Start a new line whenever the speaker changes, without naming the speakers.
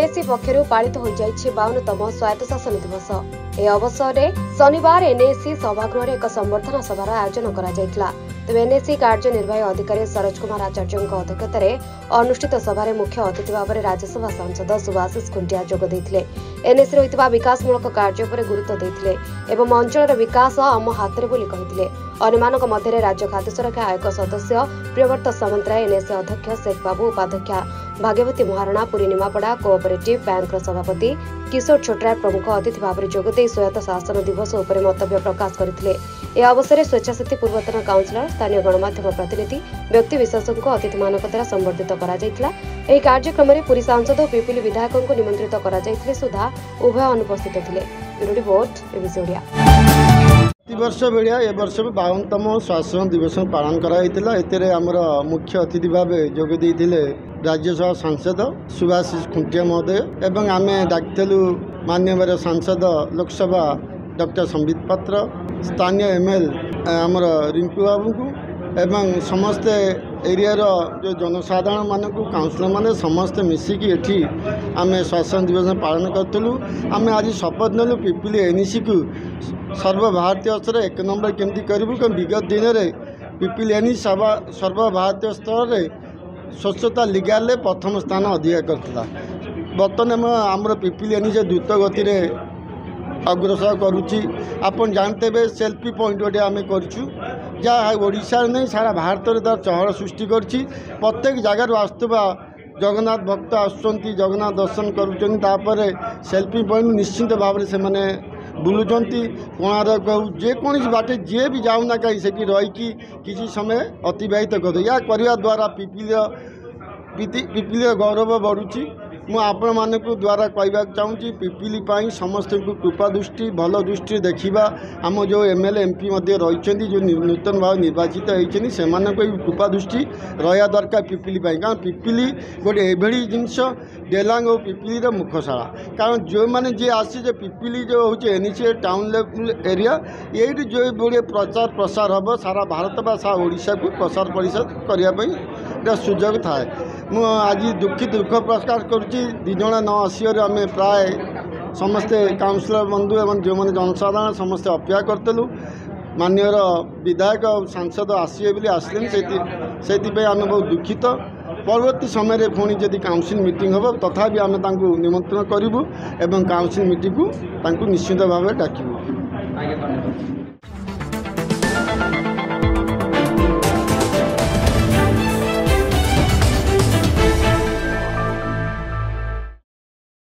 NAC पक्षरु पालित हो जाइछि 52तम स्वायत्तशासन दिवस। ए अवसर में शनिवार एनएसी सभागृह एक संबर्धना सभार आयोजन करा जायतिला। तेज एनएसी कार्यनिर्वाही अधिकारी सरोज कुमार आचार्य अध्यक्षतार अनुष्ठित सभार मुख्य अतिथि भाव में राज्यसभा सांसद सुभाषिष खुंटिया जोग देथिले। एनएसी होइतिबा विकासमूलक कार्य पर गुरुत्व देथिले एवं अंचल विकास आम हाथ में बोली कहिथिले। अन्यमानक मध्य राज्य खाद्य सुरक्षा आयोग सदस्य प्रियव्रत सामंतराय, एनएसी अध्यक्ष शेख बाबू, उपाध्यक्षा भाग्यवती महाराणा, पुरी निमापड़ा कोऑपरेटिव बैंक सभापति किशोर छोटराय प्रमुख अतिथि भाव में जोगदे स्वायत्त शासन दिवस उपर मंतव्य प्रकाश करथिले। ए अवसर में स्वेच्छासेवी पूर्वतन काउंसिलर, स्थानीय गणमाध्यम प्रतिनिधि, व्यक्ति विशेषज्ञ को अतिथि मानक द्वारा संबर्धित करा जायतिला। एही कार्यक्रम में पुरी सांसद और पिपिली विधायकों को निमंत्रित करा जायतिले सुधा उभय अनुपस्थित थिले। Bureau report ABC Odia.
वर्ष भाया ए वर्ष 52तम शासन दिवस पालन कराइला। एते आमर मुख्य अतिथि भाव जोगदे राज्यसभा सांसद सुभाषिष खुंटिया महोदय एवं आम डाकिलु मान्यवर सांसद लोकसभा डॉक्टर संबित पात्र, स्थानीय एमएल आमर रिंकू बाबू को एवं समस्ते एरिया जो जनसाधारण मानक काउंसिलर माने समस्ते मिसिकी एठी आम शासन दिवस पालन करूँ। आम आज शपथ नेलु पिपिली एनएसी को सर्वभारतीय स्तर 1 नंबर केमती करूँ। विगत दिन में पिपिली एनएसी सर्वभारतीय स्तर में स्वच्छता लिगाल प्रथम स्थान अधिकार करता। बर्तमान आमर पिपिली एनएसी द्रुत गति अग्रसर करुच्ची। आपन जानते हैं सेल्फी पॉइंट गोटे आम करूँ जहाँ ओडिशा नहीं सारा भारत में तार चहल सृष्टि करछि। प्रत्येक जगार आसुवा जगन्नाथ भक्त आसुँच जगन्नाथ दर्शन करुँपर सेल्फी पॉइंट निश्चिंत भाव से मैंने बुलुंट कोणार्क हो जेकोसी बाटे जी भी जाऊना कहीं से रहीकि किसी समय अतिबाहित कर या करने द्वारा पिपिली गौरव बढ़ुची। मु आपण मानक द्वारा कहवा चाहूँगी पिपिली समस्त को कृपा दृष्टि भल दृष्टि देखा आम जो एमएलए एमपी रही जो नूतन भाव निर्वाचित होती से कृपा दृष्टि रहा दरकार पिपिली कारण पिपिली गोटे एभली जिनस डेलांग और पिपिली मुखशाला। कारण जो मैंने जी आसी पिपिली जो हूँ एनएसी टाउन लेवल एरिया ये जो बड़े प्रचार प्रसार हम सारा भारत बा सारा ओडिशा को प्रसार परिषद करने सुजोग थाए। मु आज दुखित दुख प्रकाश करुच्ची 2 जन न आसियर आम प्राय समस्ते काउंसिलर बंधु एवं जो मैंने जनसाधारण समस्ते अपेक्षा करतेलु माननीय विधायक और सांसद आसवे बोली आसले से आम बहुत दुखित। परवर्ती समय पुणी जदि काउंसिल मीटिंग हम तथा आम निमंत्रण करूँ एवं काउंसिल मीटिंग को निश्चित भाव डाकू।